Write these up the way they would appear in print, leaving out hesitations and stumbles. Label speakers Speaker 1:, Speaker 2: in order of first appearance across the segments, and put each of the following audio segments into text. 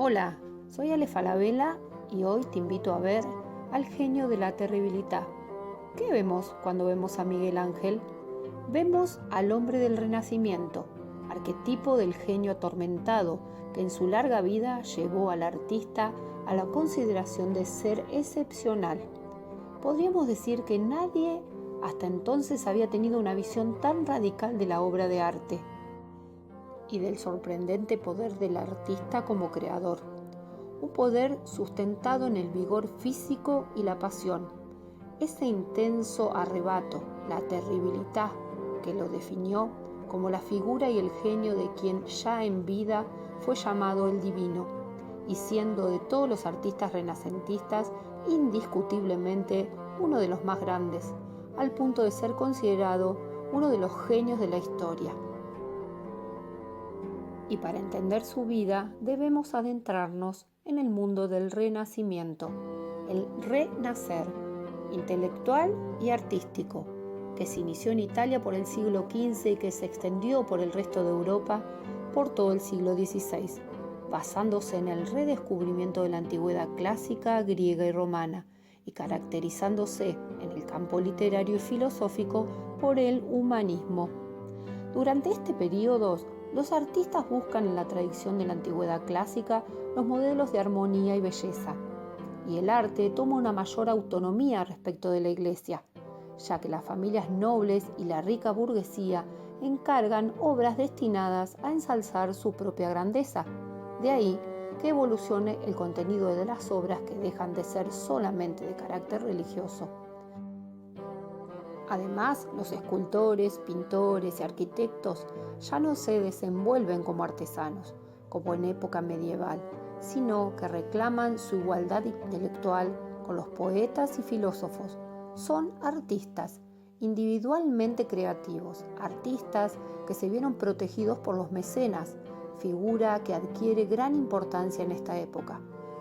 Speaker 1: Hola, soy Ale Falabella y hoy te invito a ver al genio de la terribilidad. ¿Qué vemos cuando vemos a Miguel Ángel? Vemos al hombre del Renacimiento, arquetipo del genio atormentado que en su larga vida llevó al artista a la consideración de ser excepcional. Podríamos decir que nadie hasta entonces había tenido una visión tan radical de la obra de arte y del sorprendente poder del artista como creador. Un poder sustentado en el vigor físico y la pasión. Ese intenso arrebato, la terribilidad que lo definió como la figura y el genio de quien ya en vida fue llamado el divino, y siendo de todos los artistas renacentistas indiscutiblemente uno de los más grandes, al punto de ser considerado uno de los genios de la historia. Y para entender su vida debemos adentrarnos en el mundo del Renacimiento, el renacer intelectual y artístico, que se inició en Italia por el siglo XV y que se extendió por el resto de Europa por todo el siglo XVI, basándose en el redescubrimiento de la antigüedad clásica, griega y romana, y caracterizándose en el campo literario y filosófico por el humanismo. Durante este periodo, los artistas buscan en la tradición de la antigüedad clásica los modelos de armonía y belleza, y el arte toma una mayor autonomía respecto de la Iglesia, ya que las familias nobles y la rica burguesía encargan obras destinadas a ensalzar su propia grandeza. De ahí que evolucione el contenido de las obras que dejan de ser solamente de carácter religioso. Además, los escultores, pintores y arquitectos ya no se desenvuelven como artesanos, como en época medieval, sino que reclaman su igualdad intelectual con los poetas y filósofos. Son artistas, individualmente creativos, artistas que se vieron protegidos por los mecenas, figura que adquiere gran importancia en esta época.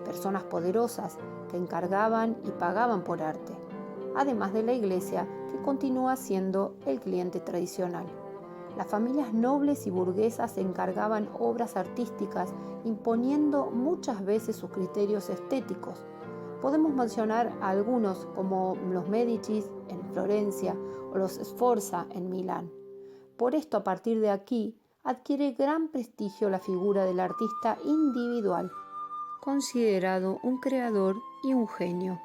Speaker 1: Personas poderosas que encargaban y pagaban por arte, además de la Iglesia, que continúa siendo el cliente tradicional. Las familias nobles y burguesas encargaban obras artísticas, imponiendo muchas veces sus criterios estéticos. Podemos mencionar a algunos como los Medici en Florencia o los Sforza en Milán. Por esto, a partir de aquí, adquiere gran prestigio la figura del artista individual, considerado un creador y un genio.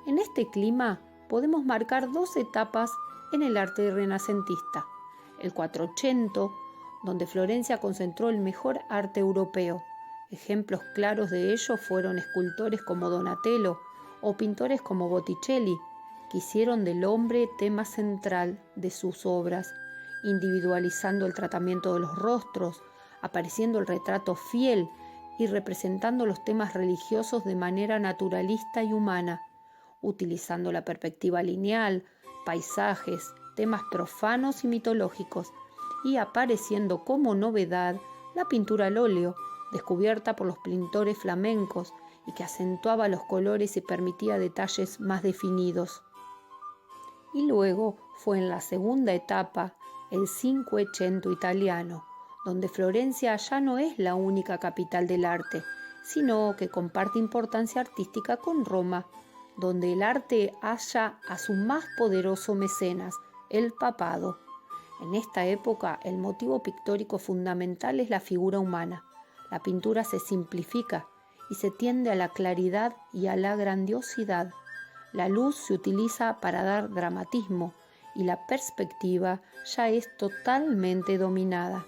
Speaker 1: En este clima podemos marcar dos etapas en el arte renacentista. El Quattrocento, donde Florencia concentró el mejor arte europeo. Ejemplos claros de ello fueron escultores como Donatello o pintores como Botticelli, que hicieron del hombre tema central de sus obras, individualizando el tratamiento de los rostros, apareciendo el retrato fiel y representando los temas religiosos de manera naturalista y humana, utilizando la perspectiva lineal, paisajes, temas profanos y mitológicos, y apareciendo como novedad la pintura al óleo, descubierta por los pintores flamencos y que acentuaba los colores y permitía detalles más definidos. Y luego fue en la segunda etapa, el Cinquecento italiano, donde Florencia ya no es la única capital del arte, sino que comparte importancia artística con Roma, donde el arte halla a su más poderoso mecenas, el papado. En esta época, el motivo pictórico fundamental es la figura humana. La pintura se simplifica y se tiende a la claridad y a la grandiosidad. La luz se utiliza para dar dramatismo y la perspectiva ya es totalmente dominada.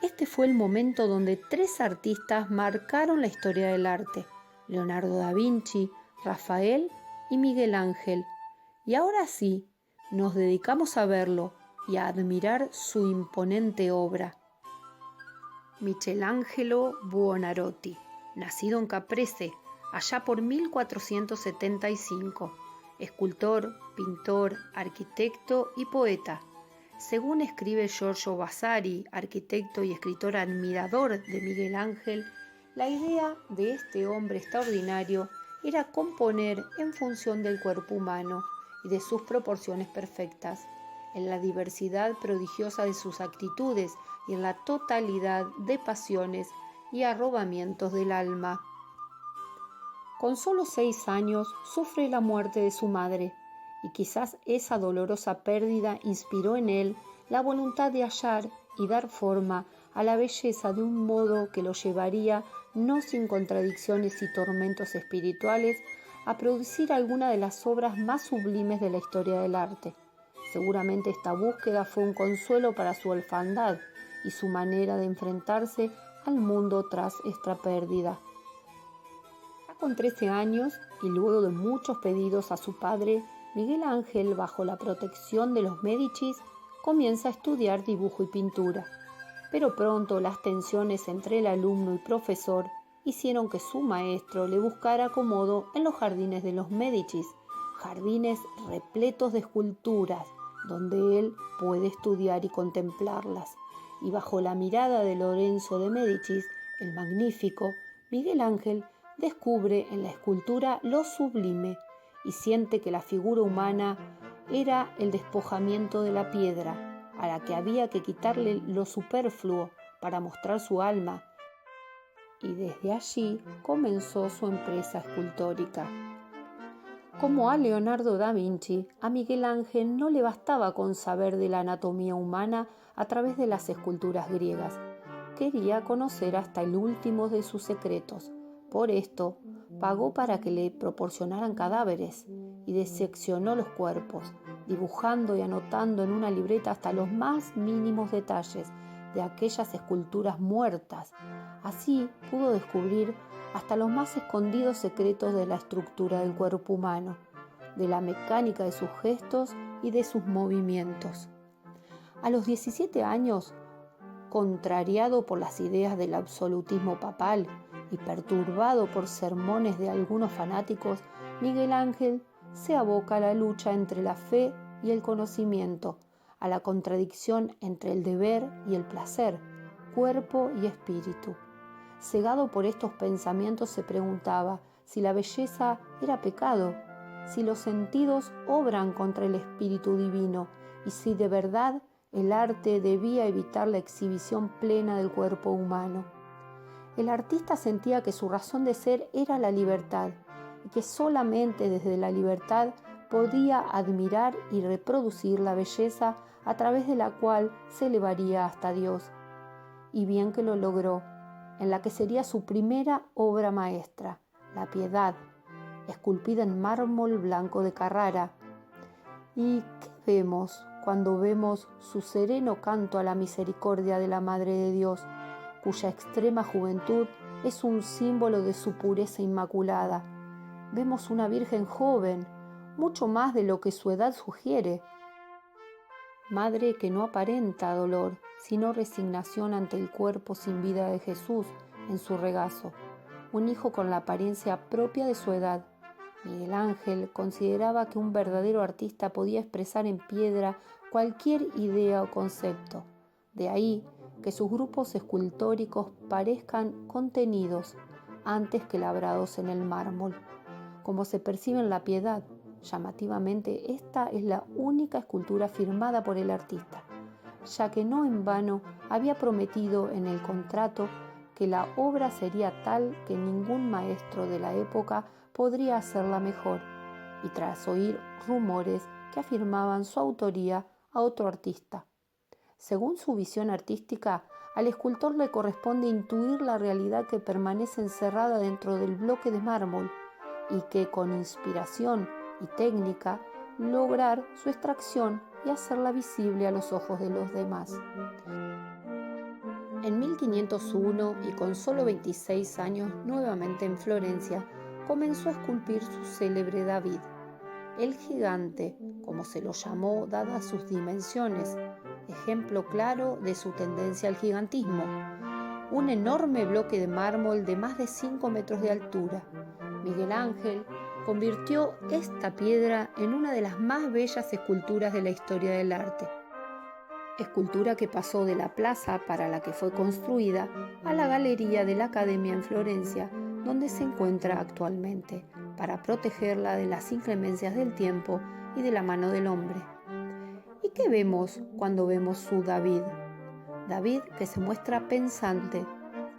Speaker 1: Este fue el momento donde tres artistas marcaron la historia del arte: Leonardo da Vinci, Rafael y Miguel Ángel. Y ahora sí, nos dedicamos a verlo y a admirar su imponente obra. Michelangelo Buonarroti, nacido en Caprese, allá por 1475, escultor, pintor, arquitecto y poeta. Según escribe Giorgio Vasari, arquitecto y escritor admirador de Miguel Ángel, la idea de este hombre extraordinario era componer en función del cuerpo humano y de sus proporciones perfectas, en la diversidad prodigiosa de sus actitudes y en la totalidad de pasiones y arrobamientos del alma. Con solo 6 años sufre la muerte de su madre, y quizás esa dolorosa pérdida inspiró en él la voluntad de hallar y dar forma a la belleza de un modo que lo llevaría, no sin contradicciones y tormentos espirituales, a producir alguna de las obras más sublimes de la historia del arte. Seguramente esta búsqueda fue un consuelo para su orfandad y su manera de enfrentarse al mundo tras esta pérdida. Ya con 13 años y luego de muchos pedidos a su padre, Miguel Ángel, bajo la protección de los Médicis, comienza a estudiar dibujo y pintura. Pero pronto las tensiones entre el alumno y profesor hicieron que su maestro le buscara acomodo en los jardines de los Médicis, jardines repletos de esculturas, donde él puede estudiar y contemplarlas. Y bajo la mirada de Lorenzo de Médicis, el Magnífico, Miguel Ángel descubre en la escultura lo sublime y siente que la figura humana era el despojamiento de la piedra, a la que había que quitarle lo superfluo para mostrar su alma, y desde allí comenzó su empresa escultórica. Como a Leonardo da Vinci, a Miguel Ángel no le bastaba con saber de la anatomía humana a través de las esculturas griegas. Quería conocer hasta el último de sus secretos. Por esto, pagó para que le proporcionaran cadáveres y diseccionó los cuerpos, dibujando y anotando en una libreta hasta los más mínimos detalles de aquellas esculturas muertas. Así pudo descubrir hasta los más escondidos secretos de la estructura del cuerpo humano, de la mecánica de sus gestos y de sus movimientos. A los 17 años, contrariado por las ideas del absolutismo papal y perturbado por sermones de algunos fanáticos, Miguel Ángel se aboca a la lucha entre la fe y el conocimiento, a la contradicción entre el deber y el placer, cuerpo y espíritu. Cegado por estos pensamientos, se preguntaba si la belleza era pecado, si los sentidos obran contra el espíritu divino y si de verdad el arte debía evitar la exhibición plena del cuerpo humano. El artista sentía que su razón de ser era la libertad y que solamente desde la libertad podía admirar y reproducir la belleza a través de la cual se elevaría hasta Dios. Y bien que lo logró, en la que sería su primera obra maestra, La Piedad, esculpida en mármol blanco de Carrara. ¿Y qué vemos cuando vemos su sereno canto a la misericordia de la Madre de Dios, cuya extrema juventud es un símbolo de su pureza inmaculada? Vemos una Virgen joven, mucho más de lo que su edad sugiere. Madre que no aparenta dolor, sino resignación ante el cuerpo sin vida de Jesús en su regazo. Un hijo con la apariencia propia de su edad. Miguel Ángel consideraba que un verdadero artista podía expresar en piedra cualquier idea o concepto. De ahí que sus grupos escultóricos parezcan contenidos antes que labrados en el mármol. Como se percibe en La Piedad, llamativamente, esta es la única escultura firmada por el artista, ya que no en vano había prometido en el contrato que la obra sería tal que ningún maestro de la época podría hacerla mejor, y tras oír rumores que afirmaban su autoría a otro artista. Según su visión artística, al escultor le corresponde intuir la realidad que permanece encerrada dentro del bloque de mármol y que con inspiración y técnica lograr su extracción y hacerla visible a los ojos de los demás. En 1501, y con solo 26 años, nuevamente en Florencia, comenzó a esculpir su célebre David, el gigante, como se lo llamó dadas sus dimensiones, ejemplo claro de su tendencia al gigantismo. Un enorme bloque de mármol de más de 5 metros de altura. Miguel Ángel convirtió esta piedra en una de las más bellas esculturas de la historia del arte. Escultura que pasó de la plaza para la que fue construida a la galería de la Academia en Florencia, donde se encuentra actualmente, para protegerla de las inclemencias del tiempo y de la mano del hombre. ¿Y qué vemos cuando vemos su David? David que se muestra pensante,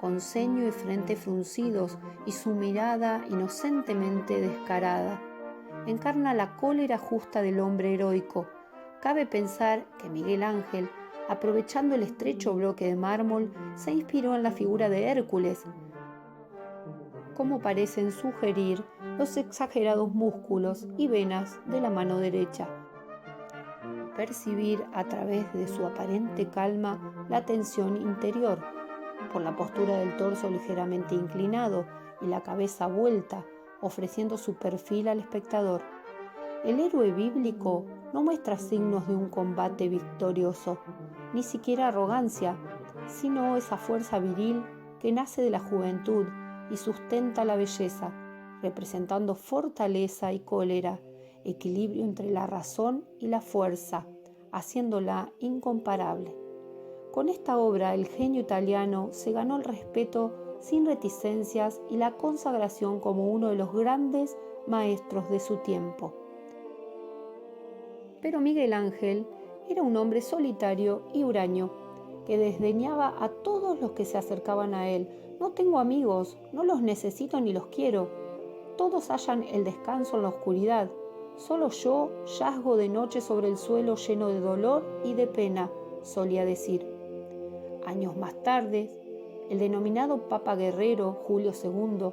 Speaker 1: con ceño y frente fruncidos y su mirada inocentemente descarada. Encarna la cólera justa del hombre heroico. Cabe pensar que Miguel Ángel, aprovechando el estrecho bloque de mármol, se inspiró en la figura de Hércules, como parecen sugerir los exagerados músculos y venas de la mano derecha. Percibir a través de su aparente calma la tensión interior, por la postura del torso ligeramente inclinado y la cabeza vuelta, ofreciendo su perfil al espectador. El héroe bíblico no muestra signos de un combate victorioso, ni siquiera arrogancia, sino esa fuerza viril que nace de la juventud y sustenta la belleza, representando fortaleza y cólera, equilibrio entre la razón y la fuerza, haciéndola incomparable. Con esta obra el genio italiano se ganó el respeto sin reticencias y la consagración como uno de los grandes maestros de su tiempo. Pero Miguel Ángel era un hombre solitario y huraño, que desdeñaba a todos los que se acercaban a él. No tengo amigos, no los necesito ni los quiero. Todos hallan el descanso en la oscuridad. Solo yo yazgo de noche sobre el suelo lleno de dolor y de pena, solía decir. Años más tarde, el denominado Papa Guerrero Julio II,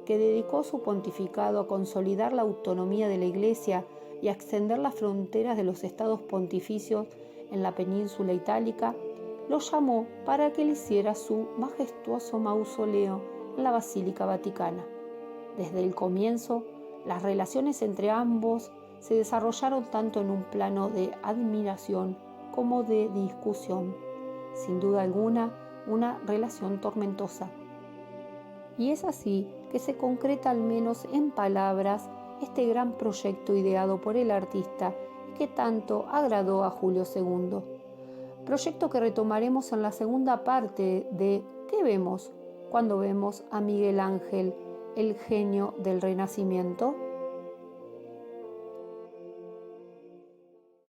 Speaker 1: que dedicó su pontificado a consolidar la autonomía de la Iglesia y a extender las fronteras de los estados pontificios en la península itálica, lo llamó para que le hiciera su majestuoso mausoleo en la Basílica Vaticana. Desde el comienzo, las relaciones entre ambos se desarrollaron tanto en un plano de admiración como de discusión. Sin duda alguna, una relación tormentosa. Y es así que se concreta al menos en palabras este gran proyecto ideado por el artista y que tanto agradó a Julio II. Proyecto que retomaremos en la segunda parte de ¿Qué vemos cuando vemos a Miguel Ángel, el genio del Renacimiento?